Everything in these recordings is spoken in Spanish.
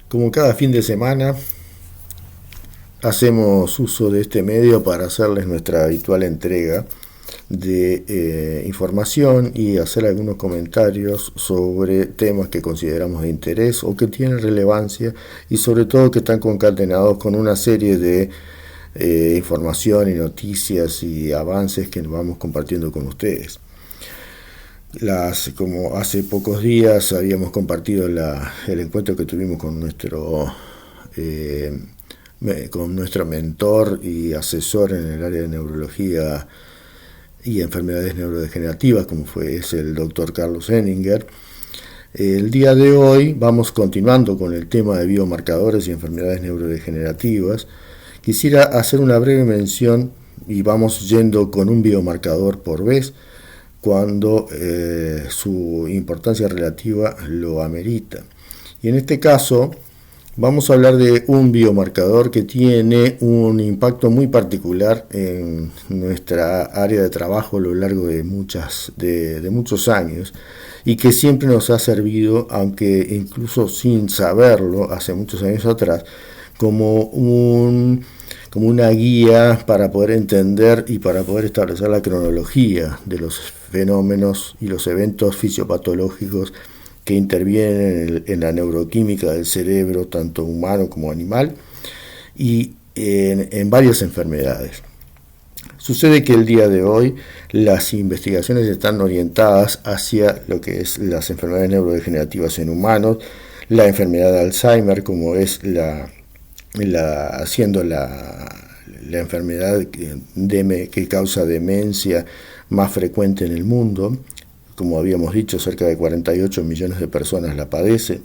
Como cada fin de semana, hacemos uso de este medio para hacerles nuestra habitual entrega de información y hacer algunos comentarios sobre temas que consideramos de interés o que tienen relevancia y sobre todo que están concatenados con una serie de información y noticias y avances que vamos compartiendo con ustedes. Como hace pocos días habíamos compartido el encuentro que tuvimos con nuestro mentor y asesor en el área de neurología y enfermedades neurodegenerativas, como es el doctor Carlos Henninger. El día de hoy vamos continuando con el tema de biomarcadores y enfermedades neurodegenerativas. Quisiera hacer una breve mención y vamos yendo con un biomarcador por vez cuando su importancia relativa lo amerita. Y en este caso vamos a hablar de un biomarcador que tiene un impacto muy particular en nuestra área de trabajo a lo largo de muchos años y que siempre nos ha servido, aunque incluso sin saberlo, hace muchos años atrás, como una guía para poder entender y para poder establecer la cronología de los fenómenos y los eventos fisiopatológicos que intervienen en la neuroquímica del cerebro, tanto humano como animal, y en varias enfermedades. Sucede que el día de hoy las investigaciones están orientadas hacia lo que es las enfermedades neurodegenerativas en humanos, la enfermedad de Alzheimer, como es siendo la enfermedad que causa demencia más frecuente en el mundo. Como habíamos dicho, cerca de 48 millones de personas la padecen,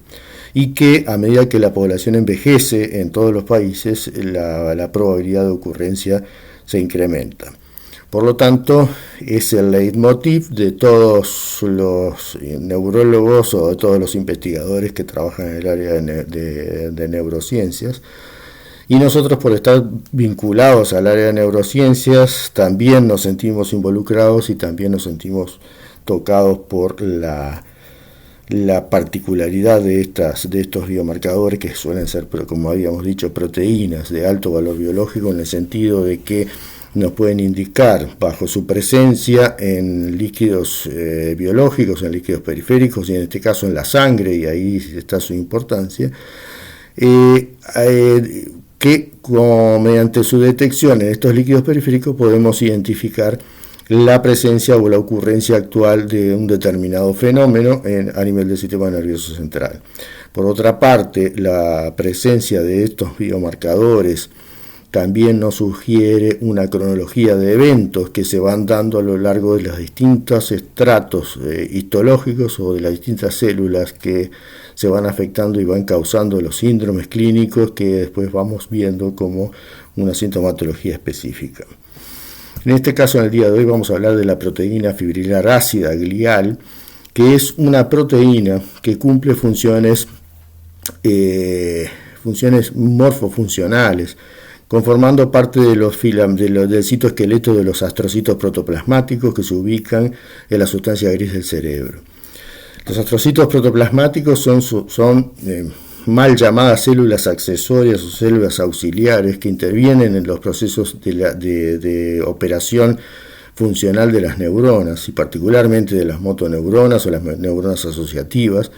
y que a medida que la población envejece en todos los países, la probabilidad de ocurrencia se incrementa. Por lo tanto, es el leitmotiv de todos los neurólogos o de todos los investigadores que trabajan en el área de neurociencias. Y nosotros, por estar vinculados al área de neurociencias, también nos sentimos involucrados y también nos sentimos tocados por la particularidad de estos biomarcadores, que suelen ser, como habíamos dicho, proteínas de alto valor biológico, en el sentido de que nos pueden indicar, bajo su presencia en líquidos biológicos, en líquidos periféricos y en este caso en la sangre, y ahí está su importancia, que mediante su detección en estos líquidos periféricos podemos identificar la presencia o la ocurrencia actual de un determinado fenómeno a nivel del sistema nervioso central. Por otra parte, la presencia de estos biomarcadores también nos sugiere una cronología de eventos que se van dando a lo largo de los distintos estratos histológicos o de las distintas células que se van afectando y van causando los síndromes clínicos que después vamos viendo como una sintomatología específica. En este caso, en el día de hoy, vamos a hablar de la proteína fibrilar ácida glial, que es una proteína que cumple funciones morfofuncionales, conformando parte del citoesqueleto de los astrocitos protoplasmáticos que se ubican en la sustancia gris del cerebro. Los astrocitos protoplasmáticos son mal llamadas células accesorias o células auxiliares que intervienen en los procesos de operación funcional de las neuronas y particularmente de las motoneuronas o las neuronas asociativas,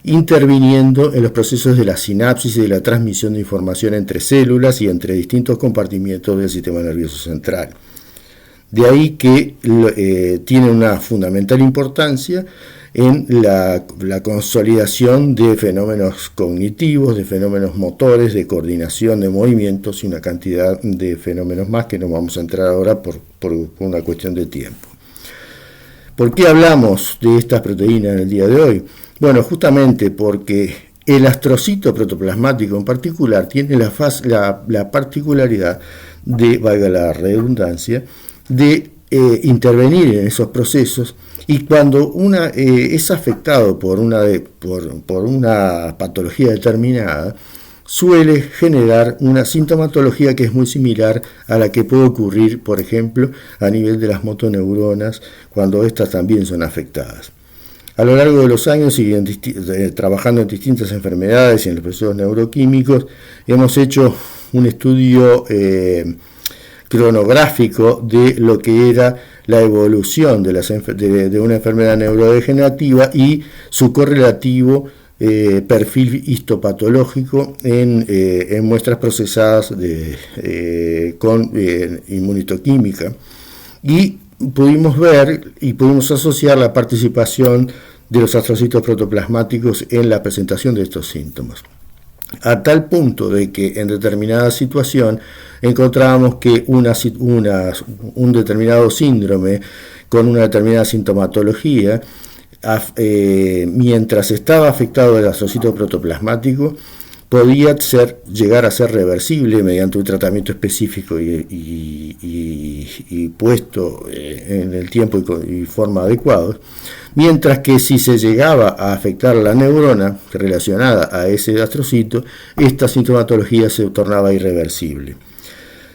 interviniendo en los procesos de la sinapsis y de la transmisión de información entre células y entre distintos compartimientos del sistema nervioso central. De ahí que tiene una fundamental importancia en la consolidación de fenómenos cognitivos, de fenómenos motores, de coordinación de movimientos y una cantidad de fenómenos más que no vamos a entrar ahora por una cuestión de tiempo. ¿Por qué hablamos de estas proteínas en el día de hoy? Bueno, justamente porque el astrocito protoplasmático en particular tiene la particularidad de, valga la redundancia, de intervenir en esos procesos, y cuando es afectado por una patología determinada, suele generar una sintomatología que es muy similar a la que puede ocurrir, por ejemplo, a nivel de las motoneuronas, cuando estas también son afectadas. A lo largo de los años y trabajando en distintas enfermedades y en los procesos neuroquímicos, hemos hecho un estudio cronográfico de lo que era la evolución de una enfermedad neurodegenerativa y su correlativo perfil histopatológico en muestras procesadas con inmunitoquímica, y pudimos ver y pudimos asociar la participación de los astrocitos protoplasmáticos en la presentación de estos síntomas, a tal punto de que en determinada situación encontrábamos que un determinado síndrome con una determinada sintomatología, mientras estaba afectado el astrocito protoplasmático, podía llegar a ser reversible mediante un tratamiento específico y puesto en el tiempo y forma adecuados, mientras que si se llegaba a afectar la neurona relacionada a ese astrocito, esta sintomatología se tornaba irreversible.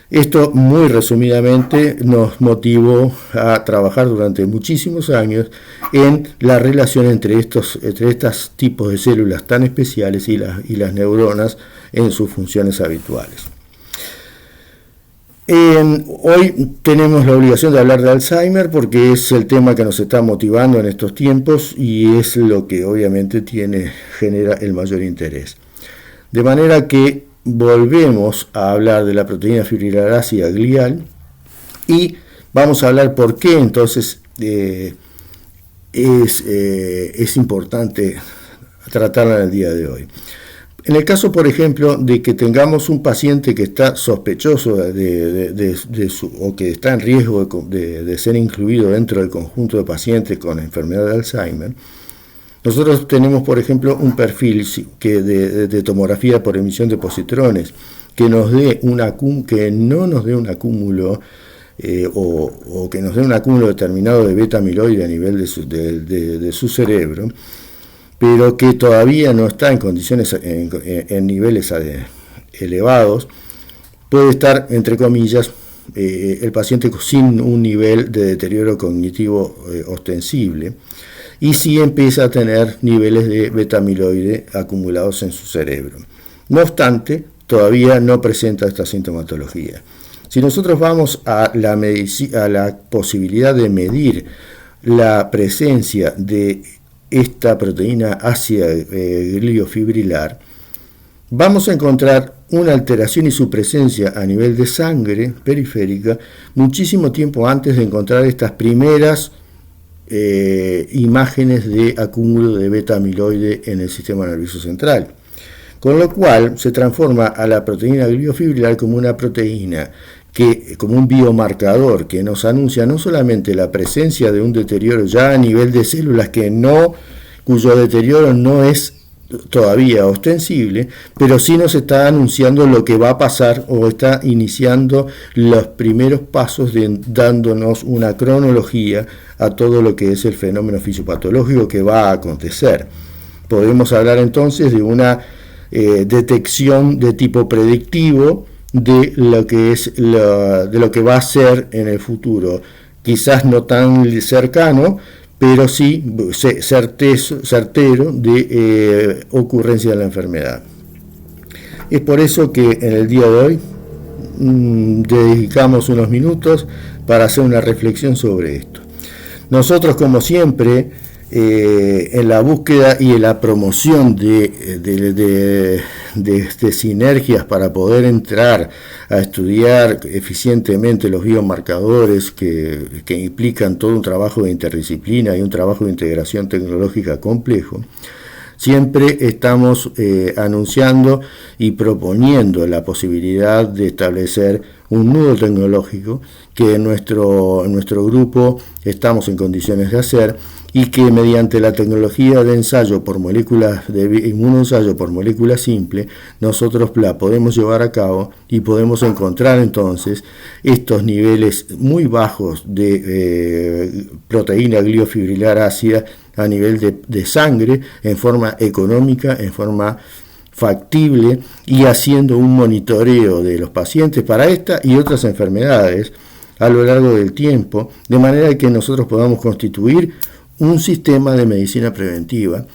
Esto, muy resumidamente, nos motivó a trabajar durante muchísimos años en la relación entre estos tipos de células tan especiales y las neuronas en sus funciones habituales. Hoy tenemos la obligación de hablar de Alzheimer porque es el tema que nos está motivando en estos tiempos y es lo que obviamente genera el mayor interés. De manera que volvemos a hablar de la proteína fibrilar ácida glial y vamos a hablar por qué entonces es importante tratarla en el día de hoy. En el caso, por ejemplo, de que tengamos un paciente que está sospechoso o que está en riesgo de ser incluido dentro del conjunto de pacientes con enfermedad de Alzheimer, nosotros tenemos, por ejemplo, un perfil de tomografía por emisión de positrones que no nos dé un acúmulo o que nos dé un acúmulo determinado de beta amiloide a nivel de su cerebro, pero que todavía no está en condiciones, en niveles elevados. Puede estar, entre comillas, el paciente sin un nivel de deterioro cognitivo ostensible, y sí empieza a tener niveles de beta-amiloide acumulados en su cerebro. No obstante, todavía no presenta esta sintomatología. Si nosotros vamos a la posibilidad de medir la presencia de esta proteína ácida gliofibrilar, vamos a encontrar una alteración y su presencia a nivel de sangre periférica muchísimo tiempo antes de encontrar estas primeras imágenes de acúmulo de beta-amiloide en el sistema nervioso central, con lo cual se transforma a la proteína gliofibrilar como una proteína como un biomarcador que nos anuncia no solamente la presencia de un deterioro ya a nivel de células cuyo deterioro no es todavía ostensible, pero sí nos está anunciando lo que va a pasar o está iniciando los primeros pasos dándonos una cronología a todo lo que es el fenómeno fisiopatológico que va a acontecer. Podemos hablar entonces de una detección de tipo predictivo de lo que va a ser en el futuro, quizás no tan cercano, pero sí certero de ocurrencia de la enfermedad. Es por eso que en el día de hoy dedicamos unos minutos para hacer una reflexión sobre esto. Nosotros, como siempre, en la búsqueda y en la promoción de sinergias para poder entrar a estudiar eficientemente los biomarcadores que implican todo un trabajo de interdisciplina y un trabajo de integración tecnológica complejo, siempre estamos anunciando y proponiendo la posibilidad de establecer un nudo tecnológico que en nuestro grupo estamos en condiciones de hacer, y que mediante la tecnología de ensayo por moléculas, de inmunoensayo por molécula simple, nosotros la podemos llevar a cabo y podemos encontrar entonces estos niveles muy bajos de proteína gliofibrilar ácida a nivel de sangre, en forma económica, en forma factible, y haciendo un monitoreo de los pacientes para esta y otras enfermedades a lo largo del tiempo, de manera que nosotros podamos constituir un sistema de medicina preventiva,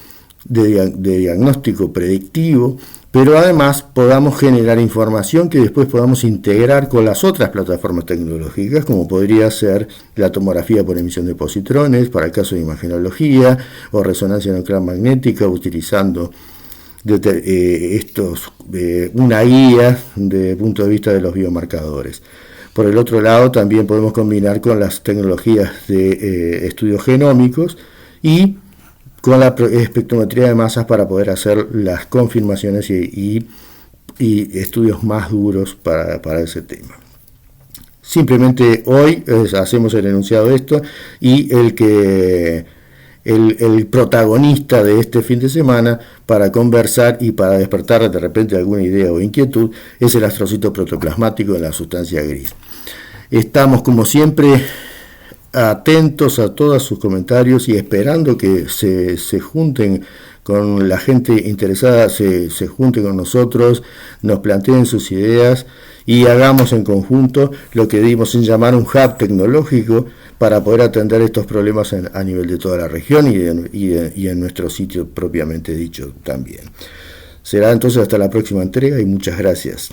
de diagnóstico predictivo, pero además podamos generar información que después podamos integrar con las otras plataformas tecnológicas, como podría ser la tomografía por emisión de positrones para el caso de imagenología, o resonancia nuclear magnética utilizando una guía desde el punto de vista de los biomarcadores. Por el otro lado, también podemos combinar con las tecnologías de estudios genómicos y con la espectrometría de masas para poder hacer las confirmaciones y estudios más duros para ese tema. Simplemente hoy hacemos el enunciado de esto, y el protagonista de este fin de semana para conversar y para despertar de repente alguna idea o inquietud es el astrocito protoplasmático en la sustancia gris. Estamos, como siempre, atentos a todos sus comentarios y esperando que se junten con la gente interesada, se junten con nosotros, nos planteen sus ideas y hagamos en conjunto lo que dimos en llamar un hub tecnológico para poder atender estos problemas a nivel de toda la región y en nuestro sitio propiamente dicho también. Será entonces hasta la próxima entrega y muchas gracias.